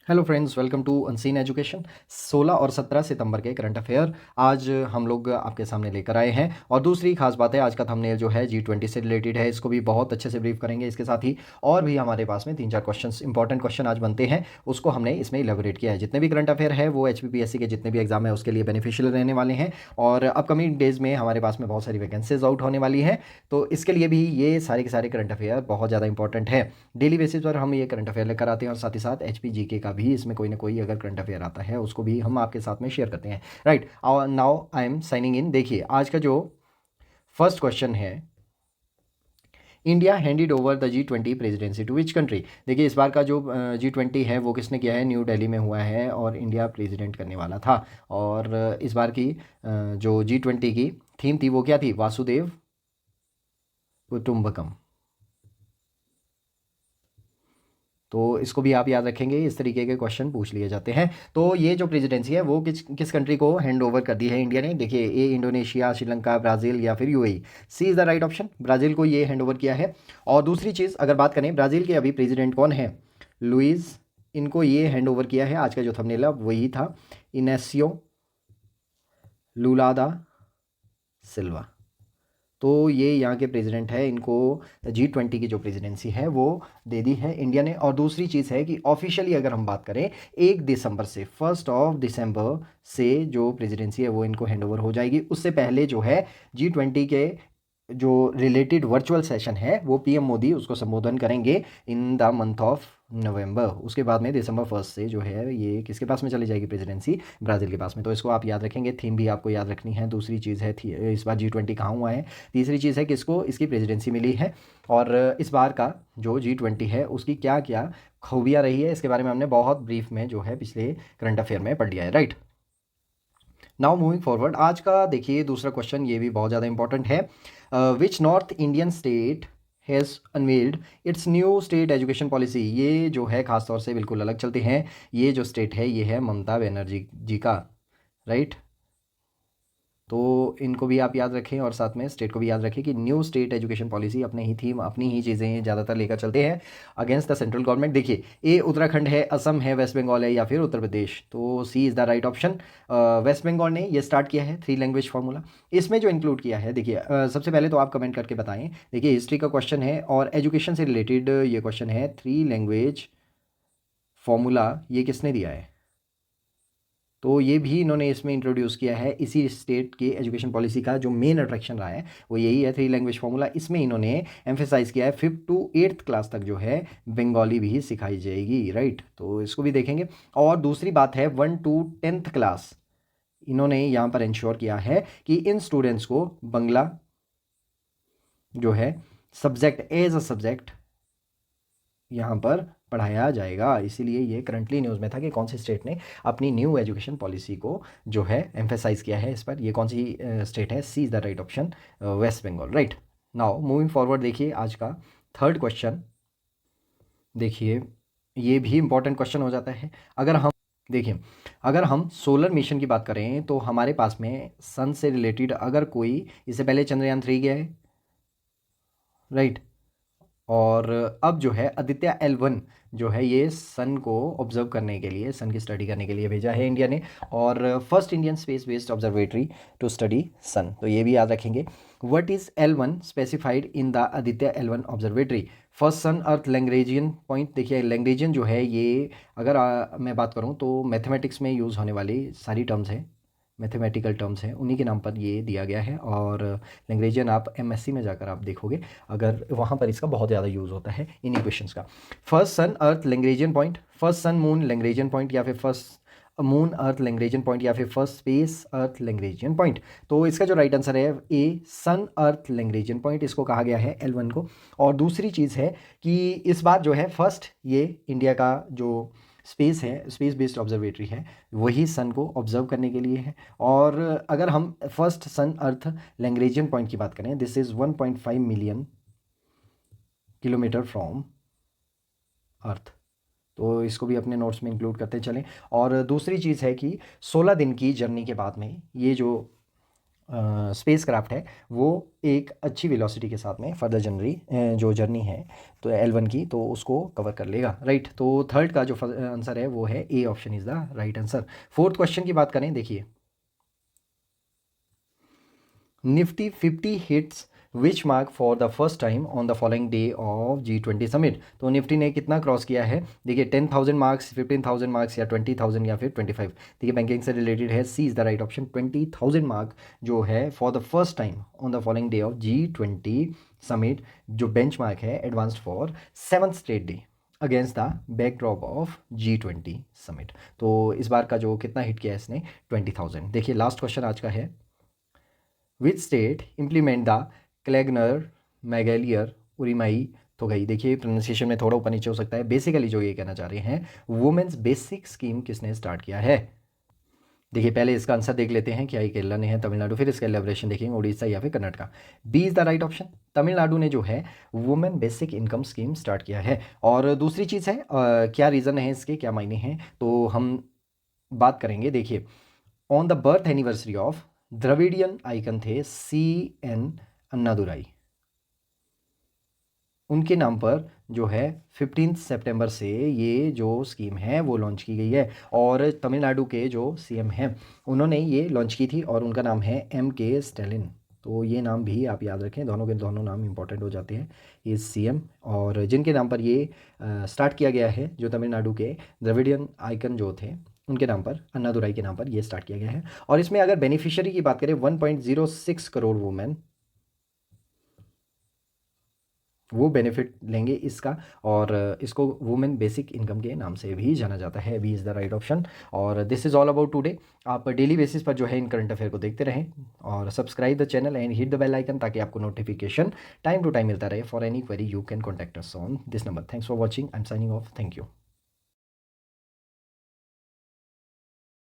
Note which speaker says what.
Speaker 1: Hello friends, welcome to unseen education. 16 और 17 सितंबर के current affair आज हम लोग आपके सामने लेकर आए हैं। और दूसरी खास बात है, आज का थंबनेल जो है G20 से रिलेटेड है, इसको भी बहुत अच्छे से ब्रीफ करेंगे। इसके साथ ही और भी हमारे पास में 3-4 क्वेश्चंस इंपॉर्टेंट क्वेश्चन आज बनते हैं, उसको हमने इसमें इलेबोरेट किया है। जितने भी करंट अफेयर है वो HPPSC के जितने भी एग्जाम है उसके लिए बेनिफिशियल रहने वाले हैं। और अपकमिंग डेज में हमारे पास में बहुत सारी वैकेंसीज आउट होने वाली हैं, तो इसके लिए भी ये सारे के सारे करंट अफेयर बहुत ज़्यादा इंपॉर्टेंट है। डेली बेसिस पर हम ये करंट अफेयर लेकर आते हैं और साथ ही साथ HPGK का भी इसमें कोई ना कोई अगर करंट अफेयर आता है उसको भी हम आपके साथ में शेयर करते हैं। Right, now I am signing in. देखिए आज का जो फर्स्ट क्वेश्चन है, India handed over the G20 presidency to which country. देखिए इस बार का जो G20 है वो किसने किया है, न्यू दिल्ली में हुआ है और इंडिया प्रेसिडेंट करने वाला था। और इस बार की जो G20 की थीम थी वो क्या थी, वासुदेव कुटुंबकम। तो इसको भी आप याद रखेंगे, इस तरीके के क्वेश्चन पूछ लिए जाते हैं। तो ये जो प्रेसिडेंसी है वो किस किस कंट्री को हैंड ओवर कर दी है इंडिया ने। देखिए ए इंडोनेशिया, श्रीलंका, ब्राज़ील या फिर UAE. C is the right option, Brazil को ये हैंड ओवर किया है। और दूसरी चीज़ अगर बात करें, ब्राज़ील के अभी प्रेसिडेंट कौन है, लुइस, इनको ये हैंड ओवर किया है। आज का जो थंबनेल है वही था, इनेसियो लुलादा सिल्वा। तो ये यहाँ के प्रेसिडेंट है, इनको G20 की जो प्रेसिडेंसी है वो दे दी है इंडिया ने। और दूसरी चीज़ है कि ऑफिशियली अगर हम बात करें 1 दिसंबर से, 1 दिसंबर से जो प्रेसिडेंसी है वो इनको हैंडओवर हो जाएगी। उससे पहले जो है G20 के जो रिलेटेड वर्चुअल सेशन है वो PM मोदी उसको संबोधन करेंगे in the month of November. उसके बाद में December 1 से जो है ये किसके पास में चली जाएगी प्रेसिडेंसी, ब्राज़ील के पास में। तो इसको आप याद रखेंगे, थीम भी आपको याद रखनी है। दूसरी चीज़ है इस बार G20 कहाँ हुआ है। तीसरी चीज़ है किसको इसकी प्रेसिडेंसी मिली है। और इस बार का जो G20 है उसकी क्या क्या खूबियाँ रही है, इसके बारे में हमने बहुत ब्रीफ में जो है पिछले करंट अफेयर में पढ़ लिया है। राइट, नाउ मूविंग फॉरवर्ड, आज का देखिए दूसरा क्वेश्चन, ये भी बहुत ज़्यादा इंपॉर्टेंट है। Which north Indian state has unveiled its new state education policy. ये जो है खासतौर से बिल्कुल अलग चलते हैं। ये जो स्टेट है ये है ममता बनर्जी जी का। राइट, तो इनको भी आप याद रखें और साथ में स्टेट को भी याद रखें कि न्यू स्टेट एजुकेशन पॉलिसी अपने ही थीम, अपनी ही चीज़ें ज़्यादातर लेकर चलते हैं अगेंस्ट द सेंट्रल गवर्नमेंट। देखिए ए उत्तराखंड है, असम है, वेस्ट बंगाल है या फिर उत्तर प्रदेश। तो C is the right option. West Bengal ने ये स्टार्ट किया है 3 लैंग्वेज फार्मूला। इसमें जो इंक्लूड किया है, देखिए सबसे पहले तो आप कमेंट करके बताएं। देखिए हिस्ट्री का क्वेश्चन है और एजुकेशन से रिलेटेड ये क्वेश्चन है। 3 लैंग्वेज फार्मूला ये किसने दिया है, तो ये भी इन्होंने इसमें इंट्रोड्यूस किया है। इसी स्टेट की एजुकेशन पॉलिसी का जो मेन अट्रैक्शन रहा है वो यही है, 3 लैंग्वेज फार्मूला। इसमें इन्होंने एम्फेसाइज किया है 5th to 8th क्लास तक जो है बंगाली भी सिखाई जाएगी। राइट, तो इसको भी देखेंगे। और दूसरी बात है 1 to 10th क्लास इन्होंने यहाँ पर इंश्योर किया है कि इन स्टूडेंट्स को बंगला जो है सब्जेक्ट, एज अ सब्जेक्ट यहाँ पर पढ़ाया जाएगा। इसीलिए ये करंटली न्यूज़ में था कि कौन सी स्टेट ने अपनी न्यू एजुकेशन पॉलिसी को जो है एम्फेसाइज किया है इस पर। ये कौन सी स्टेट है, C is the right option, West Bengal. Right, now moving forward, देखिए आज का थर्ड क्वेश्चन। देखिए ये भी इंपॉर्टेंट क्वेश्चन हो जाता है। अगर हम देखिए, अगर हम सोलर मिशन की बात करें तो हमारे पास में सन से रिलेटेड अगर कोई, इससे पहले चंद्रयान 3 गया है। राइट, और अब जो है आदित्य L1 जो है ये सन को ऑब्जर्व करने के लिए, सन की स्टडी करने के लिए भेजा है इंडिया ने। और first Indian space based observatory to study sun, तो ये भी याद रखेंगे। What is L1 specified in the Aditya L1 observatory. First sun earth Lagrangian point. देखिए लैग्रेंजियन जो है ये, अगर मैं बात करूँ तो मैथमेटिक्स में यूज़ होने वाली सारी टर्म्स हैं, मैथमेटिकल टर्म्स हैं, उन्हीं के नाम पर ये दिया गया है। और लैग्रेंजियन आप MSc में जाकर आप देखोगे, अगर वहाँ पर इसका बहुत ज़्यादा यूज़ होता है इन इक्वेशंस का। First sun earth Lagrangian point, first sun moon Lagrangian point, या फिर first moon earth Lagrangian point, या फिर first space earth Lagrangian point. तो इसका जो राइट आंसर है ए, सन अर्थ लैग्रेंजियन पॉइंट, इसको कहा गया है L1 को। और दूसरी चीज़ है कि इस बार जो है फर्स्ट ये इंडिया का जो स्पेस है, स्पेस बेस्ड ऑब्जर्वेटरी है, वही सन को ऑब्जर्व करने के लिए है। और अगर हम first sun earth Lagrangian point की बात करें, this is 1.5 million kilometre from earth. तो इसको भी अपने नोट्स में इंक्लूड करते चलें। और दूसरी चीज़ है कि 16 दिन की जर्नी के बाद में ये जो स्पेस क्राफ्ट है वो एक अच्छी वेलोसिटी के साथ में फर्दर जो जर्नी है तो L1 की, तो उसको कवर कर लेगा, राइट। तो थर्ड का जो आंसर है वो है A option is the right answer. Fourth question की बात करें, देखिए, Nifty 50 hits which mark for the first time on the following day of G20 summit. तो निफ्टी ने कितना क्रॉस किया है, देखिए 10,000 मार्क्स, 15,000 मार्क्स, या 20,000, या फिर 25। देखिए बैंकिंग से रिलेटेड है, C is the right option. 20,000 mark जो है for the first time on the following day of G20 summit, जो बेंच मार्क है advanced for 7th straight day against the backdrop of G20 summit. तो इस बार का जो कितना हिट किया है इसने, 20,000। देखिए लास्ट क्वेश्चन आज का है, विच स्टेट इम्प्लीमेंट द क्लेगनर मैगेलियर उरिमाई। तो गई, देखिए प्रोनाउंसिएशन में थोड़ा ऊपर नीचे हो सकता है, बेसिकली जो ये कहना चाह रहे हैं, वुमेन्स बेसिक स्कीम किसने स्टार्ट किया है। देखिए पहले इसका आंसर देख लेते हैं, क्या ये केरला ने है, तमिलनाडु, फिर इसका एलेबोरेशन देखेंगे उड़ीसा या फिर Karnataka. B is the right option, Tamil Nadu ने जो है women basic income scheme start किया है। और दूसरी चीज़ है क्या रीज़न है इसके, क्या मायने हैं, तो हम बात करेंगे। देखिए on the birth anniversary of Dravidian icon थे CN अन्नादुराई, उनके नाम पर जो है 15 सितंबर से ये जो स्कीम है वो लॉन्च की गई है। और तमिलनाडु के जो CM हैं उन्होंने ये लॉन्च की थी और उनका नाम है MK स्टैलिन। तो ये नाम भी आप याद रखें, दोनों के दोनों नाम इंपॉर्टेंट हो जाते हैं। ये CM और जिनके नाम पर ये स्टार्ट किया गया है, जो तमिलनाडु के द्रविडियन आइकन जो थे उनके नाम पर, अन्नादुराई के नाम पर ये स्टार्ट किया गया है। और इसमें अगर बेनिफिशियरी की बात करें, 1.06 करोड़ वुमेन वो बेनिफिट लेंगे इसका। और इसको वुमेन बेसिक इनकम के नाम से भी जाना जाता है। B is the right option. और this is all about today. आप डेली बेसिस पर जो है इन करंट अफेयर को देखते रहें और subscribe the channel and hit the bell icon, ताकि आपको नोटिफिकेशन टाइम टू टाइम मिलता रहे। For any query you can contact us on this number. Thanks for watching, I am signing off, thank you.